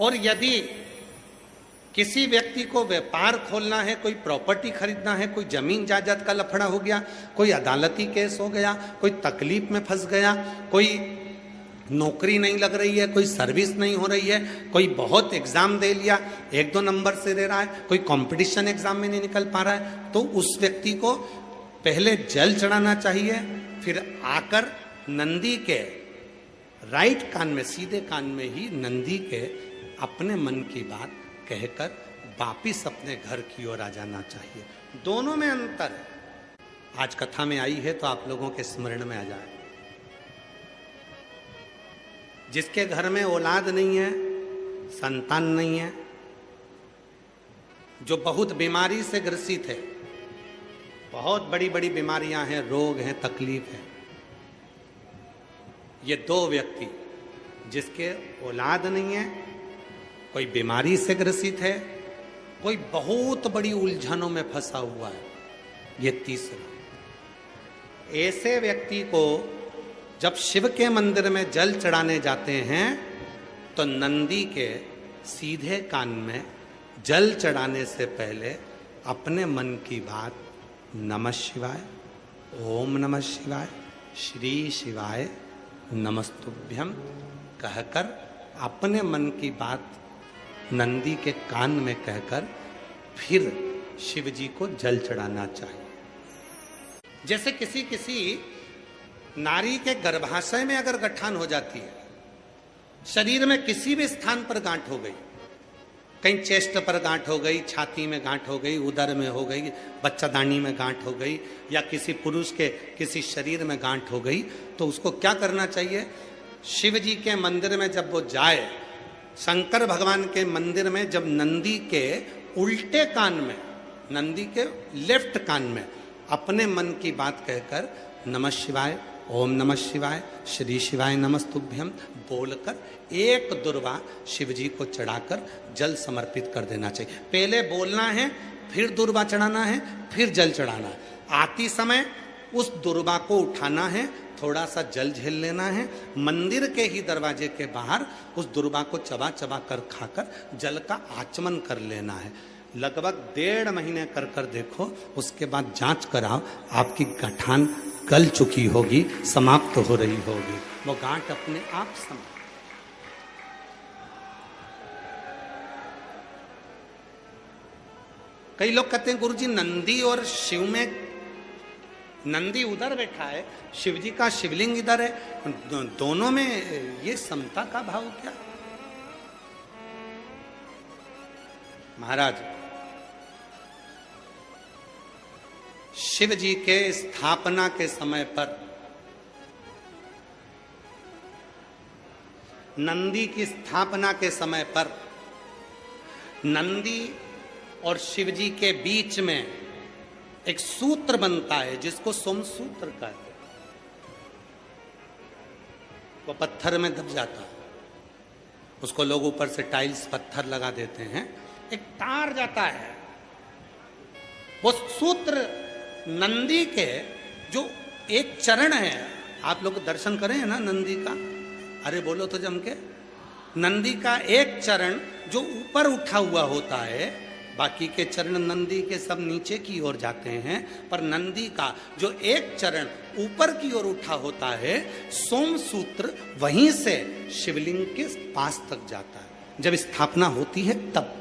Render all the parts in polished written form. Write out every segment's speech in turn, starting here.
और यदि किसी व्यक्ति को व्यापार खोलना है, कोई प्रॉपर्टी खरीदना है, कोई जमीन जायदाद का लफड़ा हो गया, कोई अदालती केस हो गया, कोई तकलीफ में फंस गया, कोई नौकरी नहीं लग रही है, कोई सर्विस नहीं हो रही है, कोई बहुत एग्जाम दे लिया, 1-2 नंबर से दे रहा है, कोई कंपटीशन एग्जाम में नहीं निकल पा रहा है, तो उस व्यक्ति को पहले जल चढ़ाना चाहिए, फिर आकर नंदी के राइट कान में, सीधे कान में ही नंदी के अपने मन की बात कहकर वापिस अपने घर की ओर आ जाना चाहिए। दोनों में अंतर है। आज कथा में आई है तो आप लोगों के स्मरण में आ जाए। जिसके घर में औलाद नहीं है, संतान नहीं है, जो बहुत बीमारी से ग्रसित है, बहुत बड़ी बड़ी बीमारियां हैं, रोग हैं, तकलीफ है, ये 2 व्यक्ति जिसके औलाद नहीं है, कोई बीमारी से ग्रसित है, कोई बहुत बड़ी उलझनों में फंसा हुआ है, ये तीसरा। ऐसे व्यक्ति को जब शिव के मंदिर में जल चढ़ाने जाते हैं तो नंदी के सीधे कान में जल चढ़ाने से पहले अपने मन की बात नमः शिवाय, ओम नमः शिवाय, श्री शिवाय नमस्तुभ्यम कहकर अपने मन की बात नंदी के कान में कहकर फिर शिव जी को जल चढ़ाना चाहिए। जैसे किसी नारी के गर्भाशय में अगर गठान हो जाती है, शरीर में किसी भी स्थान पर गांठ हो गई, कहीं चेस्ट पर गांठ हो गई, छाती में गांठ हो गई, उदर में हो गई, बच्चादानी में गांठ हो गई, या किसी पुरुष के किसी शरीर में गांठ हो गई, तो उसको क्या करना चाहिए? शिव जी के मंदिर में जब वो जाए, शंकर भगवान के मंदिर में जब नंदी के उल्टे कान में, नंदी के लेफ्ट कान में अपने मन की बात कहकर नमः शिवाय, ओम नमः शिवाय, श्री शिवाय नमस्तुभ्यम बोलकर एक दुर्वा शिव जी को चढ़ाकर जल समर्पित कर देना चाहिए। पहले बोलना है, फिर दुर्वा चढ़ाना है, फिर जल चढ़ाना है। आती समय उस दुर्वा को उठाना है, थोड़ा सा जल झेल लेना है, मंदिर के ही दरवाजे के बाहर उस दुर्वा को चबा चबा कर खाकर जल का आचमन कर लेना है। लगभग 1.5 महीने कर कर देखो, उसके बाद जांच कराओ, आपकी गठान गल चुकी होगी, समाप्त हो रही होगी, वो गांठ अपने आप समाप्त। कई लोग कहते हैं गुरुजी नंदी और शिव में, नंदी उधर बैठा है, शिव जी का शिवलिंग इधर है, दोनों में ये समता का भाव क्या? महाराज, शिव जी के स्थापना के समय पर नंदी की स्थापना के समय पर नंदी और शिव जी के बीच में एक सूत्र बनता है जिसको सोम सूत्र कहते हैं। वो पत्थर में दब जाता है, उसको लोग ऊपर से टाइल्स पत्थर लगा देते हैं, एक तार जाता है। वो सूत्र नंदी के जो एक चरण है, आप लोग दर्शन करें ना नंदी का, अरे बोलो तो जम के, नंदी का एक चरण जो ऊपर उठा हुआ होता है, बाकी के चरण नंदी के सब नीचे की ओर जाते हैं, पर नंदी का जो एक चरण ऊपर की ओर उठा होता है, सोम सूत्र वहीं से शिवलिंग के पास तक जाता है। जब स्थापना होती है तब,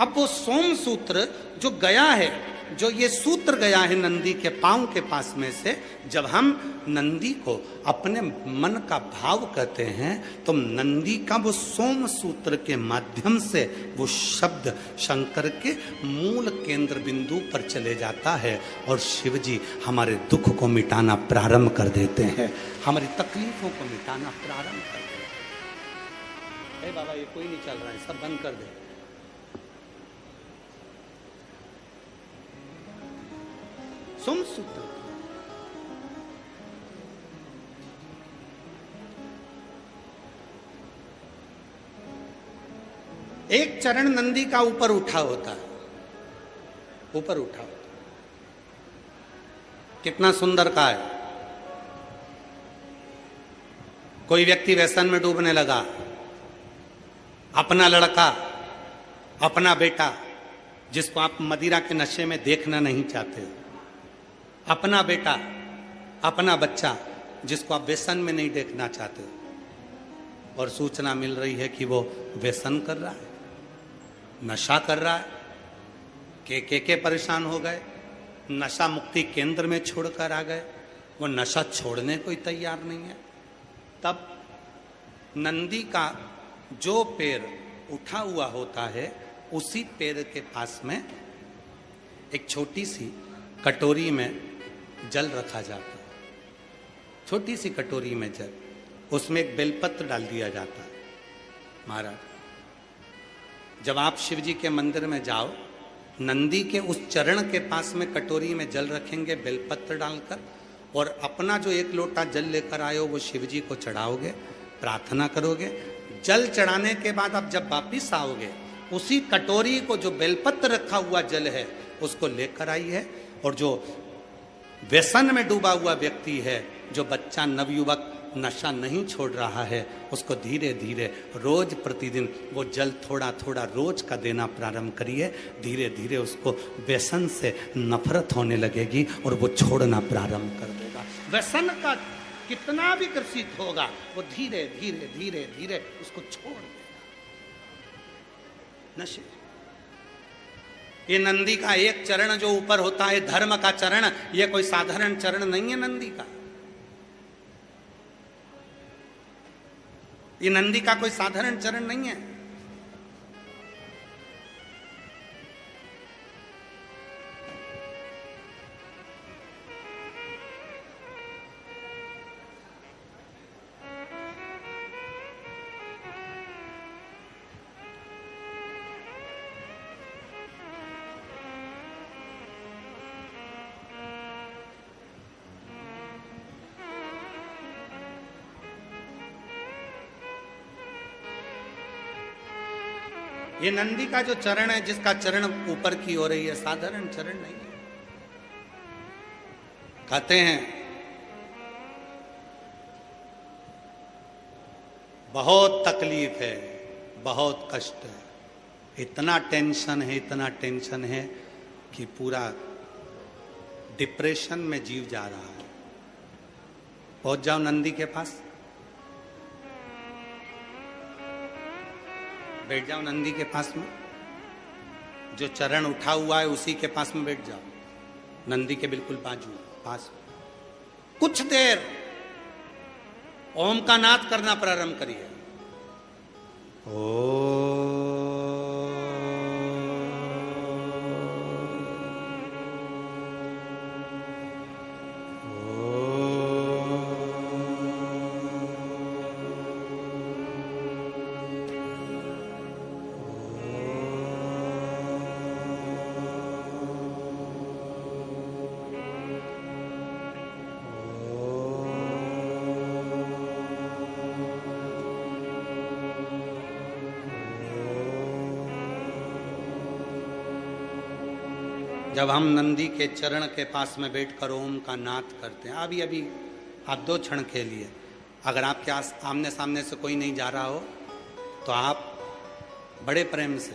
अब वो सोम सूत्र जो गया है, जो ये सूत्र गया है नंदी के पांव के पास में से, जब हम नंदी को अपने मन का भाव कहते हैं तो नंदी का वो सोम सूत्र के माध्यम से वो शब्द शंकर के मूल केंद्र बिंदु पर चले जाता है और शिव जी हमारे दुख को मिटाना प्रारंभ कर देते हैं, हमारी तकलीफों को मिटाना प्रारंभ कर देते हैं। बाबा ये कोई नहीं चल रहा है, सब बंद कर दे। सोम सूत्र एक चरण नंदी का ऊपर उठा होता है, ऊपर उठा होता है, कितना सुंदर का है। कोई व्यक्ति व्यसन में डूबने लगा, अपना लड़का, अपना बेटा जिसको आप मदिरा के नशे में देखना नहीं चाहते, अपना बेटा, अपना बच्चा जिसको आप व्यसन में नहीं देखना चाहते, और सूचना मिल रही है कि वो व्यसन कर रहा है, नशा कर रहा है, के परेशान हो गए, नशा मुक्ति केंद्र में छोड़कर आ गए, वो नशा छोड़ने को ही तैयार नहीं है। तब नंदी का जो पैर उठा हुआ होता है उसी पैर के पास में एक छोटी सी कटोरी में जल रखा जाता है, छोटी सी कटोरी में जल, उसमें एक बेलपत्र डाल दिया जाता है। महाराज, जब आप शिव जी के मंदिर में जाओ, नंदी के उस चरण के पास में कटोरी में जल रखेंगे बेलपत्र डालकर, और अपना जो एक लोटा जल लेकर आए हो वो शिव जी को चढ़ाओगे, प्रार्थना करोगे। जल चढ़ाने के बाद आप जब वापिस आओगे, उसी कटोरी को, जो बेलपत्र रखा हुआ जल है, उसको लेकर आई है, और जो व्यसन में डूबा हुआ व्यक्ति है, जो बच्चा नवयुवक नशा नहीं छोड़ रहा है, उसको धीरे धीरे रोज प्रतिदिन वो जल थोड़ा थोड़ा रोज का देना प्रारंभ करिए। धीरे धीरे उसको व्यसन से नफरत होने लगेगी और वो छोड़ना प्रारंभ कर देगा। व्यसन का कितना भी ग्रसित होगा, वो धीरे धीरे धीरे धीरे उसको छोड़ देगा। नशे, ये नंदी का एक चरण जो ऊपर होता है, धर्म का चरण, ये कोई साधारण चरण नहीं है नंदी का। ये नंदी का कोई साधारण चरण नहीं है। ये नंदी का जो चरण है, जिसका चरण ऊपर की हो रही है, साधारण चरण नहीं है। कहते हैं बहुत तकलीफ है, बहुत कष्ट है, इतना टेंशन है, इतना टेंशन है कि पूरा डिप्रेशन में जीव जा रहा है। पहुंच जाओ नंदी के पास, बैठ जाओ नंदी के पास में, जो चरण उठा हुआ है उसी के पास में बैठ जाओ, नंदी के बिल्कुल बाजू पास। कुछ देर ओम का नाद करना प्रारंभ करिए। जब हम नंदी के चरण के पास में बैठकर ओम का नाद करते हैं, अभी अभी आप 2 क्षण के लिए, अगर आपके आमने सामने से कोई नहीं जा रहा हो तो आप बड़े प्रेम से,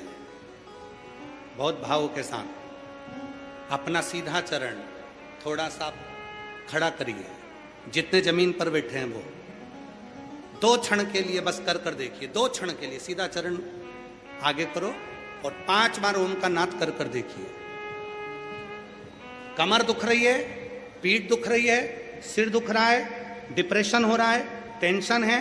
बहुत भाव के साथ अपना सीधा चरण थोड़ा सा खड़ा करिए, जितने जमीन पर बैठे हैं वो 2 क्षण के लिए बस कर देखिए। 2 क्षण के लिए सीधा चरण आगे करो और 5 बार ओम का नाद कर देखिए। कमर दुख रही है, पीठ दुख रही है, सिर दुख रहा है, डिप्रेशन हो रहा है, टेंशन है,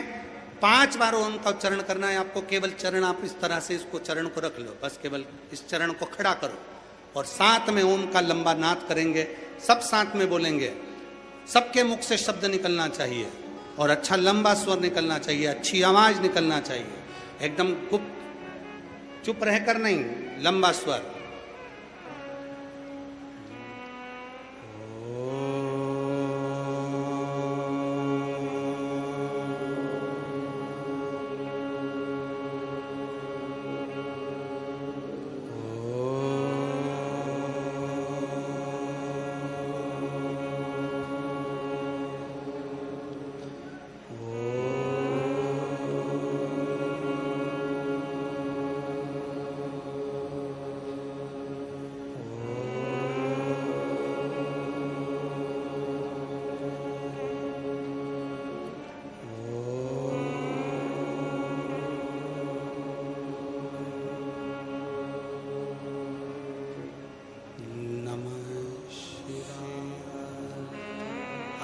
5 बार ओम का उच्चारण करना है आपको। केवल चरण आप इस तरह से इसको चरण को रख लो, बस केवल इस चरण को खड़ा करो और साथ में ओम का लंबा नाद करेंगे, सब साथ में बोलेंगे। सबके मुख से शब्द निकलना चाहिए और अच्छा लंबा स्वर निकलना चाहिए, अच्छी आवाज निकलना चाहिए, एकदम गुप्त चुप रहकर नहीं, लंबा स्वर।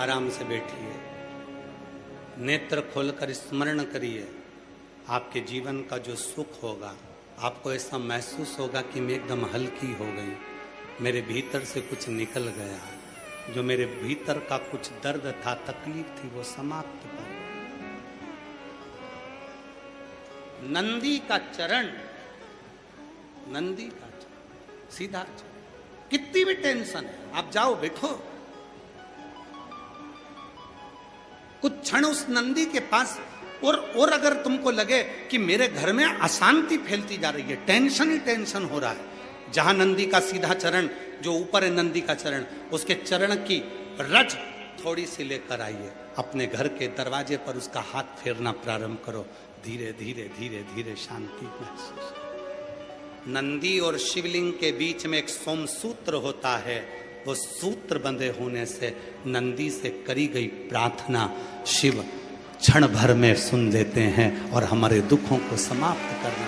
आराम से बैठिए, नेत्र खोलकर स्मरण करिए। आपके जीवन का जो सुख होगा, आपको ऐसा महसूस होगा कि मैं एकदम हल्की हो गई, मेरे भीतर से कुछ निकल गया, जो मेरे भीतर का कुछ दर्द था, तकलीफ थी, वो समाप्त हो गई। नंदी का चरण, नंदी का चरण, सीधा चरण। कितनी भी टेंशन है, आप जाओ बैठो, कुछ क्षण उस नंदी के पास। और अगर तुमको लगे कि मेरे घर में अशांति फैलती जा रही है, टेंशन ही टेंशन हो रहा है, जहां नंदी का सीधा चरण, जो ऊपर है नंदी का चरण, उसके चरण की रज थोड़ी सी लेकर आइए, अपने घर के दरवाजे पर उसका हाथ फेरना प्रारंभ करो। धीरे धीरे धीरे धीरे शांति महसूस। नंदी और शिवलिंग के बीच में एक सोमसूत्र होता है, वो सूत्र बंधे होने से नंदी से करी गई प्रार्थना शिव क्षण भर में सुन लेते हैं और हमारे दुखों को समाप्त करना